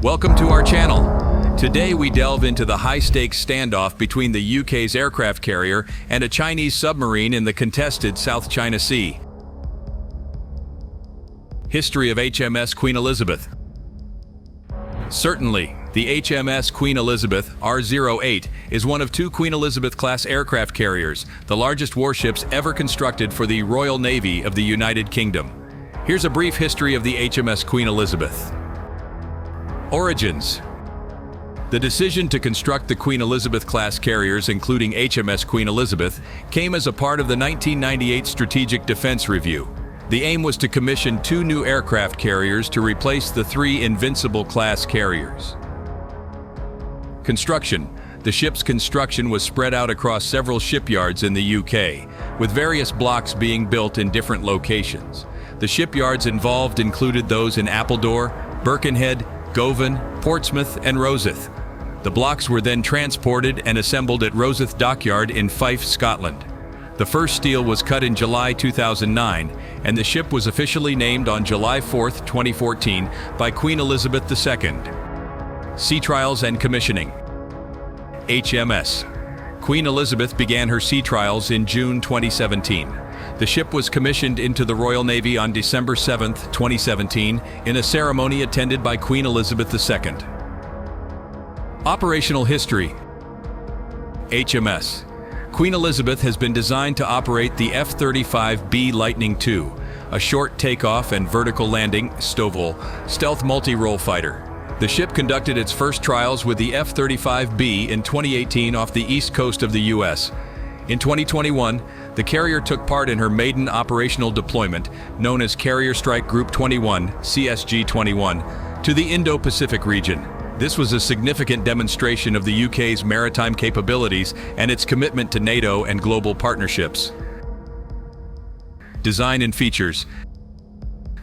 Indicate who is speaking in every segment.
Speaker 1: Welcome to our channel. Today we delve into the high-stakes standoff between the UK's aircraft carrier and a Chinese submarine in the contested South China Sea. History of HMS Queen Elizabeth. Certainly, the HMS Queen Elizabeth R08 is one of two Queen Elizabeth-class aircraft carriers, the largest warships ever constructed for the Royal Navy of the United Kingdom. Here's a brief history of the HMS Queen Elizabeth. Origins. The decision to construct the Queen Elizabeth-class carriers, including HMS Queen Elizabeth, came as a part of the 1998 Strategic Defense Review. The aim was to commission two new aircraft carriers to replace the three Invincible-class carriers. Construction. The ship's construction was spread out across several shipyards in the UK, with various blocks being built in different locations. The shipyards involved included those in Appledore, Birkenhead, Govan, Portsmouth, and Rosyth. The blocks were then transported and assembled at Rosyth Dockyard in Fife, Scotland. The first steel was cut in July 2009, and the ship was officially named on July 4, 2014 by Queen Elizabeth II. Sea trials and commissioning. HMS Queen Elizabeth began her sea trials in June 2017. The ship was commissioned into the Royal Navy on December 7, 2017, in a ceremony attended by Queen Elizabeth II. Operational history. HMS Queen Elizabeth has been designed to operate the F-35B Lightning II, a short takeoff and vertical landing STOVL stealth multi-role fighter. The ship conducted its first trials with the F-35B in 2018 off the east coast of the U.S. In 2021, the carrier took part in her maiden operational deployment, known as Carrier Strike Group 21, CSG-21, to the Indo-Pacific region. This was a significant demonstration of the UK's maritime capabilities and its commitment to NATO and global partnerships. Design and features.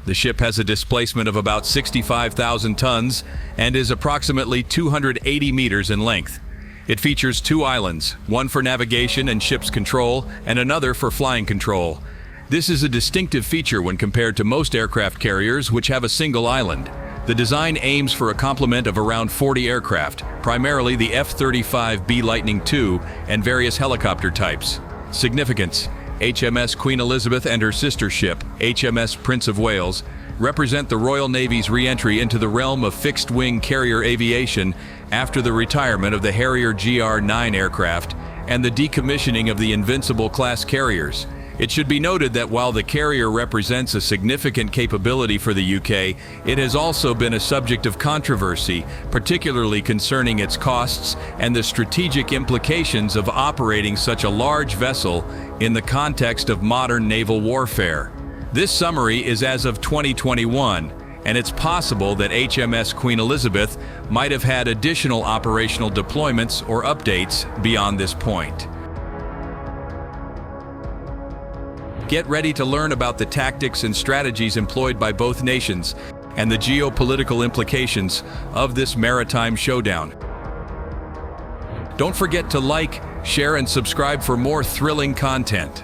Speaker 1: The ship has a displacement of about 65,000 tons and is approximately 280 meters in length. It features two islands, one for navigation and ship's control, and another for flying control. This is a distinctive feature when compared to most aircraft carriers, which have a single island. The design aims for a complement of around 40 aircraft, primarily the F-35B Lightning II and various helicopter types. Significance. HMS Queen Elizabeth and her sister ship, HMS Prince of Wales, represent the Royal Navy's re-entry into the realm of fixed-wing carrier aviation after the retirement of the Harrier GR-9 aircraft and the decommissioning of the Invincible-class carriers. It should be noted that while the carrier represents a significant capability for the UK, it has also been a subject of controversy, particularly concerning its costs and the strategic implications of operating such a large vessel in the context of modern naval warfare. This summary is as of 2021, and it's possible that HMS Queen Elizabeth might have had additional operational deployments or updates beyond this point. Get ready to learn about the tactics and strategies employed by both nations and the geopolitical implications of this maritime showdown. Don't forget to like, share, and subscribe for more thrilling content.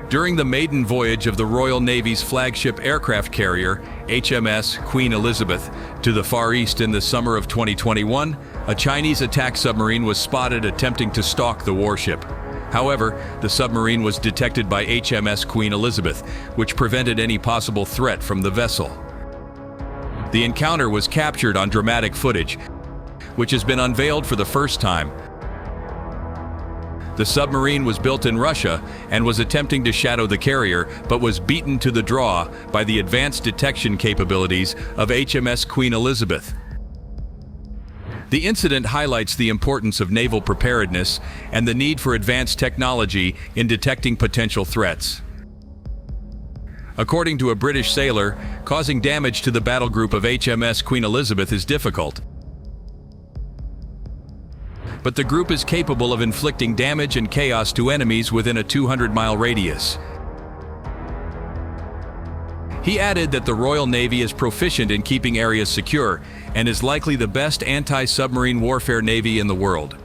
Speaker 1: During the maiden voyage of the Royal Navy's flagship aircraft carrier, HMS Queen Elizabeth, to the Far East in the summer of 2021, a Chinese attack submarine was spotted attempting to stalk the warship. However, the submarine was detected by HMS Queen Elizabeth, which prevented any possible threat from the vessel. The encounter was captured on dramatic footage, which has been unveiled for the first time. The submarine was built in Russia and was attempting to shadow the carrier, but was beaten to the draw by the advanced detection capabilities of HMS Queen Elizabeth. The incident highlights the importance of naval preparedness and the need for advanced technology in detecting potential threats. According to a British sailor, causing damage to the battle group of HMS Queen Elizabeth is difficult, but the group is capable of inflicting damage and chaos to enemies within a 200-mile radius. He added that the Royal Navy is proficient in keeping areas secure and is likely the best anti-submarine warfare navy in the world.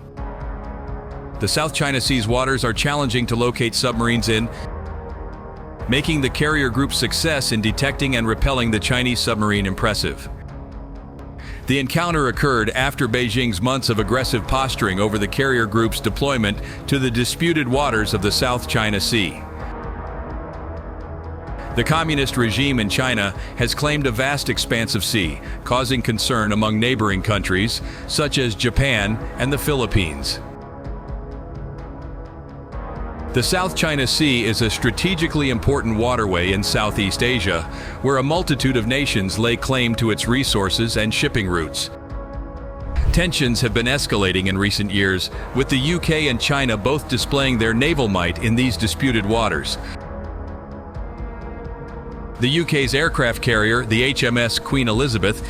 Speaker 1: The South China Sea's waters are challenging to locate submarines in, making the carrier group's success in detecting and repelling the Chinese submarine impressive. The encounter occurred after Beijing's months of aggressive posturing over the carrier group's deployment to the disputed waters of the South China Sea. The communist regime in China has claimed a vast expanse of sea, causing concern among neighboring countries, such as Japan and the Philippines. The South China Sea is a strategically important waterway in Southeast Asia, where a multitude of nations lay claim to its resources and shipping routes. Tensions have been escalating in recent years, with the UK and China both displaying their naval might in these disputed waters. The UK's aircraft carrier, the HMS Queen Elizabeth,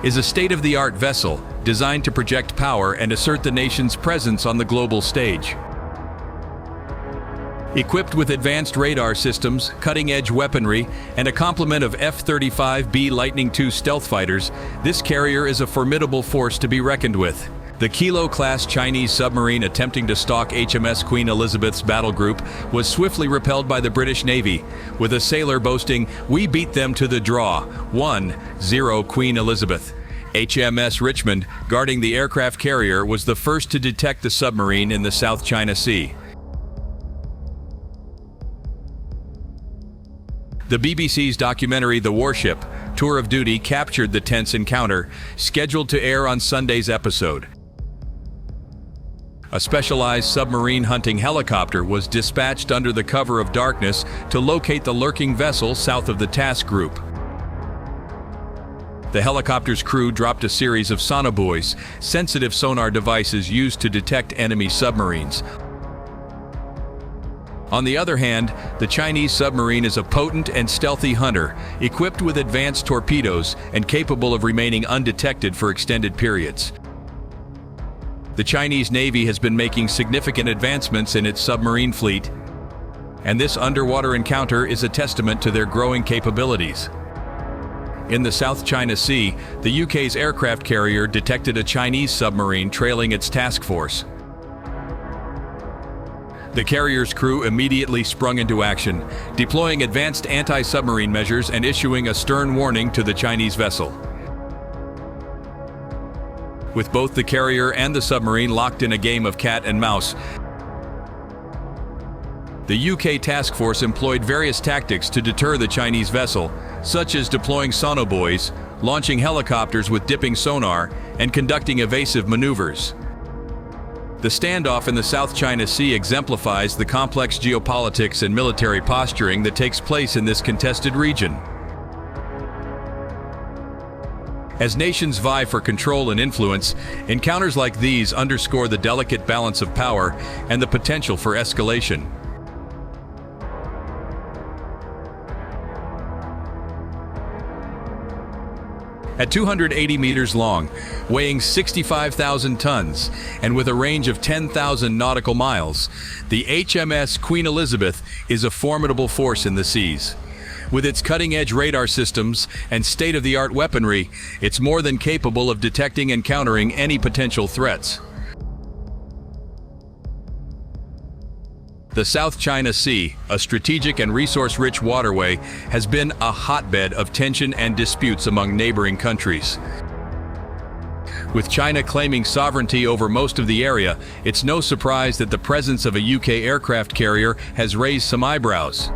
Speaker 1: is a state-of-the-art vessel designed to project power and assert the nation's presence on the global stage. Equipped with advanced radar systems, cutting-edge weaponry, and a complement of F-35B Lightning II stealth fighters, this carrier is a formidable force to be reckoned with. The Kilo-class Chinese submarine attempting to stalk HMS Queen Elizabeth's battle group was swiftly repelled by the British Navy, with a sailor boasting, "We beat them to the draw, 1-0 Queen Elizabeth." HMS Richmond, guarding the aircraft carrier, was the first to detect the submarine in the South China Sea. The BBC's documentary The Warship: Tour of Duty captured the tense encounter, scheduled to air on Sunday's episode. A specialized submarine hunting helicopter was dispatched under the cover of darkness to locate the lurking vessel south of the task group. The helicopter's crew dropped a series of sonobuoys, sensitive sonar devices used to detect enemy submarines. On the other hand, the Chinese submarine is a potent and stealthy hunter, equipped with advanced torpedoes and capable of remaining undetected for extended periods. The Chinese Navy has been making significant advancements in its submarine fleet, and this underwater encounter is a testament to their growing capabilities. In the South China Sea, the UK's aircraft carrier detected a Chinese submarine trailing its task force. The carrier's crew immediately sprung into action, deploying advanced anti-submarine measures and issuing a stern warning to the Chinese vessel. With both the carrier and the submarine locked in a game of cat and mouse, the UK task force employed various tactics to deter the Chinese vessel, such as deploying sonobuoys, launching helicopters with dipping sonar, and conducting evasive maneuvers. The standoff in the South China Sea exemplifies the complex geopolitics and military posturing that takes place in this contested region. As nations vie for control and influence, encounters like these underscore the delicate balance of power and the potential for escalation. At 280 meters long, weighing 65,000 tons, and with a range of 10,000 nautical miles, the HMS Queen Elizabeth is a formidable force in the seas. With its cutting-edge radar systems and state-of-the-art weaponry, it's more than capable of detecting and countering any potential threats. The South China Sea, a strategic and resource-rich waterway, has been a hotbed of tension and disputes among neighboring countries. With China claiming sovereignty over most of the area, it's no surprise that the presence of a UK aircraft carrier has raised some eyebrows.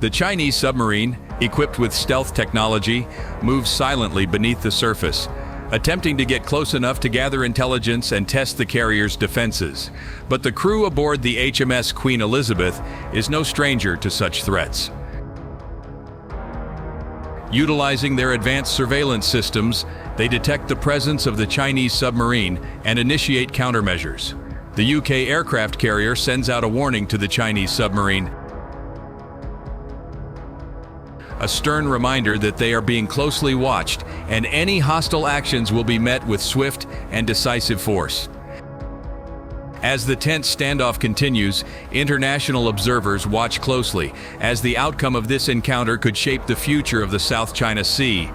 Speaker 1: The Chinese submarine, equipped with stealth technology, moves silently beneath the surface, attempting to get close enough to gather intelligence and test the carrier's defenses. But the crew aboard the HMS Queen Elizabeth is no stranger to such threats. Utilizing their advanced surveillance systems, they detect the presence of the Chinese submarine and initiate countermeasures. The UK aircraft carrier sends out a warning to the Chinese submarine, a stern reminder that they are being closely watched and any hostile actions will be met with swift and decisive force. As the tense standoff continues, international observers watch closely, as the outcome of this encounter could shape the future of the South China Sea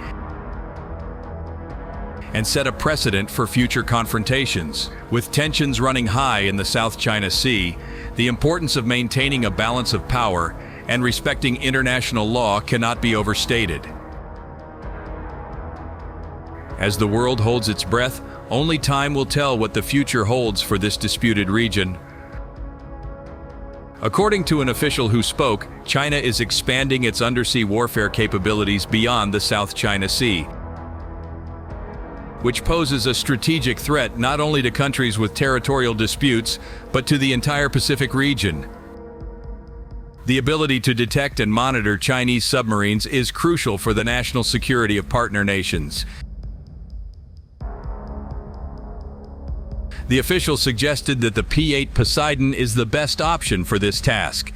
Speaker 1: and set a precedent for future confrontations. With tensions running high in the South China Sea, the importance of maintaining a balance of power and respecting international law cannot be overstated. As the world holds its breath, only time will tell what the future holds for this disputed region. According to an official who spoke, China is expanding its undersea warfare capabilities beyond the South China Sea, which poses a strategic threat not only to countries with territorial disputes, but to the entire Pacific region. The ability to detect and monitor Chinese submarines is crucial for the national security of partner nations. The official suggested that the P-8 Poseidon is the best option for this task.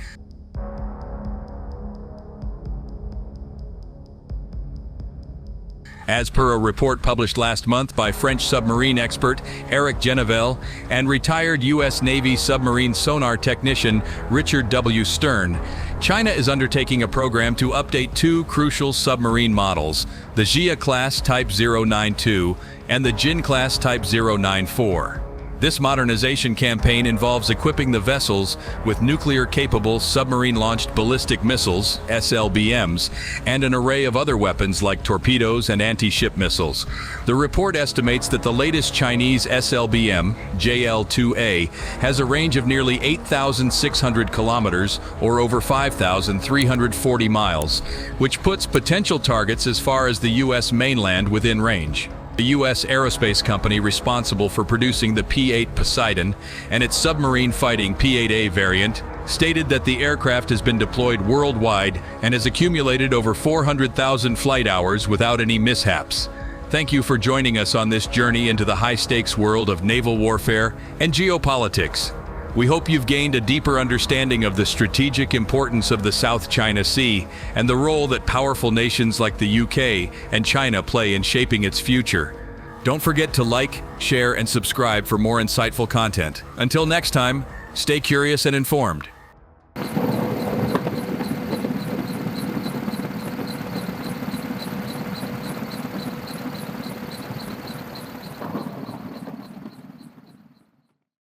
Speaker 1: As per a report published last month by French submarine expert Eric Naval and retired U.S. Navy submarine sonar technician Richard W. Stern, China is undertaking a program to update two crucial submarine models, the Jia class Type 092 and the Jin class Type 094. This modernization campaign involves equipping the vessels with nuclear-capable submarine-launched ballistic missiles, SLBMs, and an array of other weapons like torpedoes and anti-ship missiles. The report estimates that the latest Chinese SLBM, JL-2A, has a range of nearly 8,600 kilometers, or over 5,340 miles, which puts potential targets as far as the U.S. mainland within range. The U.S. aerospace company responsible for producing the P-8 Poseidon and its submarine fighting P-8A variant stated that the aircraft has been deployed worldwide and has accumulated over 400,000 flight hours without any mishaps. Thank you for joining us on this journey into the high-stakes world of naval warfare and geopolitics. We hope you've gained a deeper understanding of the strategic importance of the South China Sea and the role that powerful nations like the UK and China play in shaping its future. Don't forget to like, share, and subscribe for more insightful content. Until next time, stay curious and informed.